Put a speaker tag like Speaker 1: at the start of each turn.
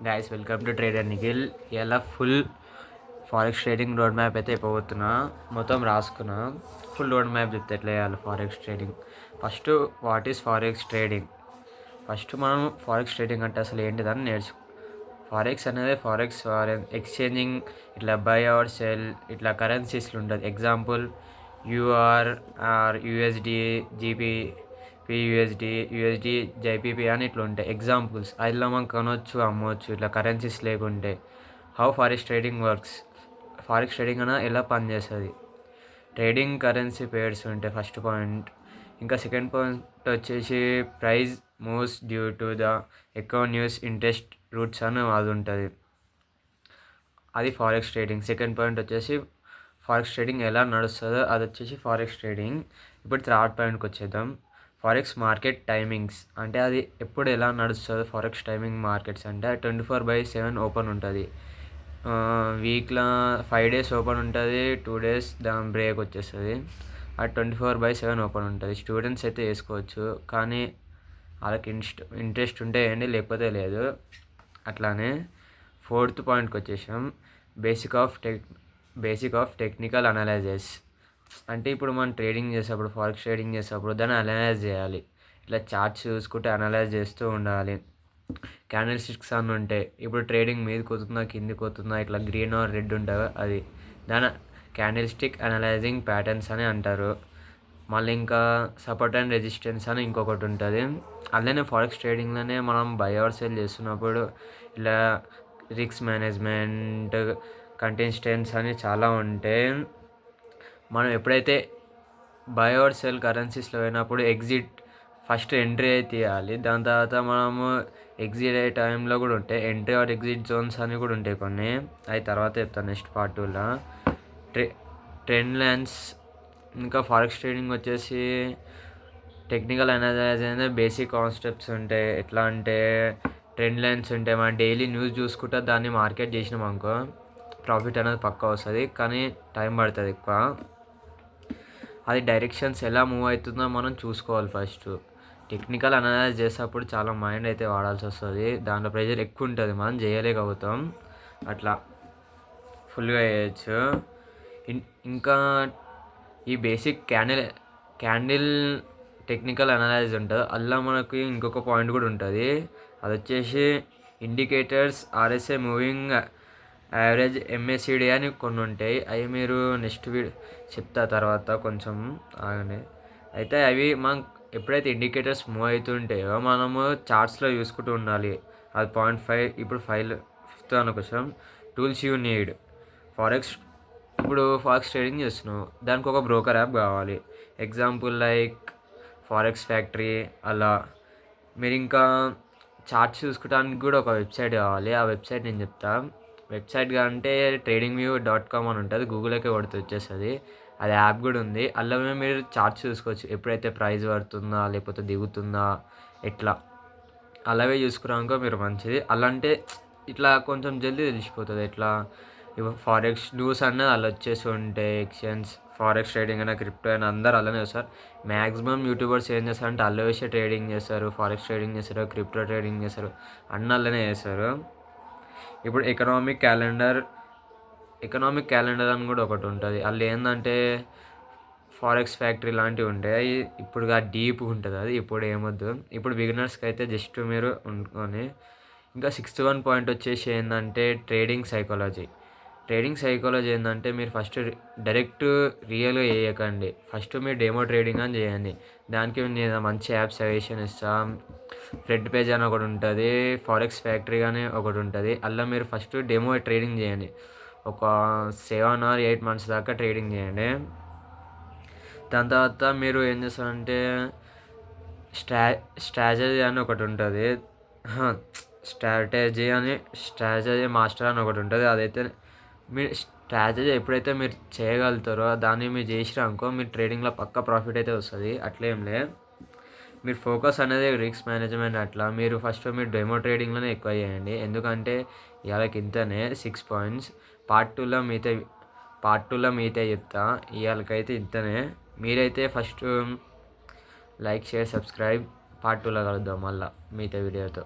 Speaker 1: Guys welcome to trader Nikhil. ఇలా full forex trading road map అయితే అయిపోతున్నా, మొత్తం రాసుకున్నా. ఫుల్ రోడ్ మ్యాప్ చెప్తే ఎట్లా చేయాలి forex trading. First what is forex trading. First మనం ఫారెక్స్ ట్రేడింగ్ అంటే అసలు ఏంటిదని ఫారెక్స్ అనేది ఫారెక్స్ ఎక్స్చేంజింగ్, ఇట్లా బై ఆర్ సెల్, ఇట్లా కరెన్సీస్లు ఉంటుంది. Example EUR or USD, GP, USD JPY అని ఇట్లా ఉంటాయి ఎగ్జాంపుల్స్. అందులో మనం కొనవచ్చు, అమ్మవచ్చు ఇట్లా కరెన్సీస్ లేకుంటే. How forex trading works. Forex trading అనేది ఎలా పనిచేస్తుంది. ట్రేడింగ్ కరెన్సీ పేర్స్ ఉంటాయి ఫస్ట్ పాయింట్. ఇంకా సెకండ్ పాయింట్ వచ్చేసి price moves due to the economies interest roots అని అది ఉంటుంది. అది ఫారెక్స్ ట్రేడింగ్. సెకండ్ పాయింట్ వచ్చేసి ఫారెక్స్ ట్రేడింగ్ ఎలా నడుస్తుందో అది వచ్చేసి ఫారెక్స్ ట్రేడింగ్. ఇప్పుడు థర్డ్ పాయింట్కి వచ్చేద్దాం. ఫారెక్స్ మార్కెట్ టైమింగ్స్ అంటే అది ఎప్పుడు ఎలా నడుస్తుందో. ఫారెక్స్ టైమింగ్ మార్కెట్స్ అంటే 24/7 ఓపెన్ ఉంటుంది. వీక్లో 5 days ఓపెన్ ఉంటుంది, 2 days దాని బ్రేక్ వచ్చేస్తుంది. అది 24/7 ఓపెన్ ఉంటుంది. స్టూడెంట్స్ అయితే వేసుకోవచ్చు, కానీ వాళ్ళకి ఇంట్రెస్ట్ ఉంటే వేయండి, లేకపోతే లేదు. అట్లానే ఫోర్త్ పాయింట్కి వచ్చేసాం. బేసిక్ ఆఫ్ టెక్నికల్ అనాలైజెస్ అంటే ఇప్పుడు మనం ట్రేడింగ్ చేసేటప్పుడు, ఫారెక్స్ ట్రేడింగ్ చేసేటప్పుడు దాన్ని అనలైజ్ చేయాలి. ఇట్లా చార్ట్స్ చూసుకుంటే అనలైజ్ చేస్తూ ఉండాలి. క్యాండిల్ స్టిక్స్ అని ఉంటాయి. ఇప్పుడు ట్రేడింగ్ మీదకి పోతుందా కిందికి పోతుందా, ఇట్లా గ్రీన్ ఆర్ రెడ్ ఉంటుంది, అది దాని క్యాండిల్ స్టిక్ అనలైజింగ్ ప్యాటర్న్స్ అని అంటారు. మళ్ళీ ఇంకా సపోర్ట్ అండ్ రెసిస్టెన్స్ అని ఇంకొకటి ఉంటుంది. అలానే ఫారెక్స్ ట్రేడింగ్లోనే మనం బై ఆర్ సెల్ చేస్తున్నప్పుడు ఇలా రిస్క్ మేనేజ్మెంట్, కంటెస్టెన్స్ అని చాలా ఉంటాయి. మనం ఎప్పుడైతే బై ఆర్ సెల్ కరెన్సీస్లో పోయినప్పుడు ఫస్ట్ ఎంట్రీ అయితే తీయాలి. దాని తర్వాత మనము ఎగ్జిట్ అయ్యే టైంలో కూడా ఉంటాయి. ఎంట్రీ ఆర్ ఎగ్జిట్ జోన్స్ అని కూడా ఉంటాయి కొన్ని. అవి తర్వాత చెప్తాను నెక్స్ట్ పార్ట్ 2లో. Trend lines. ఇంకా ఫారెక్స్ ట్రేడింగ్ వచ్చేసి టెక్నికల్ అనాలైజ్ అనేది బేసిక్ కాన్సెప్ట్స్ ఉంటాయి. ఎట్లా అంటే ట్రెండ్ లైన్స్ ఉంటాయి. మనం డైలీ న్యూస్ చూసుకుంటా దాన్ని మార్కెట్ చేసినాం అనుకో ప్రాఫిట్ అనేది పక్కా వస్తుంది, కానీ టైం పడుతుంది ఎక్కువ. అది డైరెక్షన్స్ ఎలా మూవ్ అవుతుందో మనం చూసుకోవాలి ఫస్ట్. టెక్నికల్ అనాలైజ్ చేసేటప్పుడు చాలా మైండ్ అయితే వాడాల్సి వస్తుంది. దాంట్లో ప్రెజర్ ఎక్కువ ఉంటుంది, మనం చేయలేకపోతాం. అట్లా ఫుల్గా చేయొచ్చు. ఇంకా ఈ బేసిక్ క్యాండిల్ టెక్నికల్ అనాలైజ్ ఉంటుంది. అలా మనకి ఇంకొక పాయింట్ కూడా ఉంటుంది. అది వచ్చేసి indicators, RSI moving average, MACD అని కొన్ని ఉంటాయి. అవి మీరు నెక్స్ట్ చెప్తా తర్వాత, కొంచెం ఆగండి. అయితే అవి మనం ఎప్పుడైతే ఇండికేటర్స్ మూవ్ అవుతుంటాయో మనము చార్ట్స్లో చూసుకుంటూ ఉండాలి. అది 0.5. ఇప్పుడు 5th అనుకోసం టూల్స్ యూ నీడ్. ఇప్పుడు ఫారెక్స్ ట్రేడింగ్ చేస్తున్నావు, దానికి ఒక బ్రోకర్ యాప్ కావాలి. Example like forex factory. అలా మీరు ఇంకా చార్ట్స్ చూసుకోవడానికి కూడా ఒక వెబ్సైట్ కావాలి. ఆ వెబ్సైట్ నేను చెప్తాను. వెబ్సైట్గా అంటే tradingview.com అని ఉంటుంది, గూగుల్కే కొడితే వచ్చేస్తుంది. అది యాప్ కూడా ఉంది. అందులో మీరు చార్ట్స్ చూసుకోవచ్చు, ఎప్పుడైతే ప్రైస్ పడుతుందా లేకపోతే దిగుతుందా ఎట్లా. అలాగే చూసుకున్నాక మీరు మంచిది. అలా అంటే ఇట్లా కొంచెం జల్దీ తెలిసిపోతుంది. ఎట్లా ఇప్పుడు ఫారెక్స్ న్యూస్ అన్నది అలా వచ్చేసి ఉంటాయి. ఎక్స్చేంజ్, ఫారెక్స్ ట్రేడింగ్ అయినా, క్రిప్టో అయినా అందరూ అలానే వస్తారు. మ్యాక్సిమం యూట్యూబర్స్ ఏం చేస్తారంటే అల్ల వేసే ట్రేడింగ్ చేస్తారు, ఫారెక్స్ ట్రేడింగ్ చేస్తారు, క్రిప్టో ట్రేడింగ్ చేస్తారు, అన్నీ అలానే చేస్తారు. ఇప్పుడు ఎకనామిక్ క్యాలెండర్ అని కూడా ఒకటి ఉంటుంది. అందులో ఏంటంటే ఫారెక్స్ ఫ్యాక్టరీ లాంటివి ఉంటాయి. ఇప్పుడు డీప్ ఉంటుంది, అది ఇప్పుడు ఏమొద్దు. ఇప్పుడు బిగినర్స్కి అయితే జస్ట్ మీరు ఉంటుకొని. ఇంకా 6th పాయింట్ వచ్చేసి ఏంటంటే ట్రేడింగ్ సైకాలజీ ఏంటంటే మీరు ఫస్ట్ డైరెక్ట్ రియల్గా చేయకండి. ఫస్ట్ మీరు డెమో ట్రేడింగ్ అని చేయండి. దానికి నేను మంచి యాప్ సజెషన్ ఇస్తాను. ఫ్రెడ్ పేజ్ అని ఒకటి ఉంటుంది, ఫారెక్స్ ఫ్యాక్టరీ అని ఒకటి ఉంటుంది. అలా మీరు ఫస్ట్ డెమో ట్రేడింగ్ చేయండి. ఒక 7 or 8 months దాకా ట్రేడింగ్ చేయండి. దాని తర్వాత మీరు ఏం చేస్తారంటే స్ట్రాటజీ అని ఒకటి ఉంటుంది. స్ట్రాటజీ మాస్టర్ అని ఒకటి ఉంటుంది. అదైతే మీరు స్ట్రాటజీ ఎప్పుడైతే మీరు చేయగలుగుతారో దాన్ని మీరు చేసినాకో మీరు ట్రేడింగ్లో పక్కా ప్రాఫిట్ అయితే వస్తుంది. అట్లేం లే, మీరు ఫోకస్ అనేది రిస్క్ మేనేజ్మెంట్. అట్లా మీరు ఫస్ట్ మీరు డెమో ట్రేడింగ్లోనే ఎక్కువ చేయండి. ఎందుకంటే ఇవాళకి ఇంతనే 6 points. పార్ట్ టూలో మీతో చెప్తా. ఇవాళకైతే ఇంతనే. మీరైతే first like, share, subscribe. Part 2లో కలుద్దాం మళ్ళీ మీతో వీడియోతో.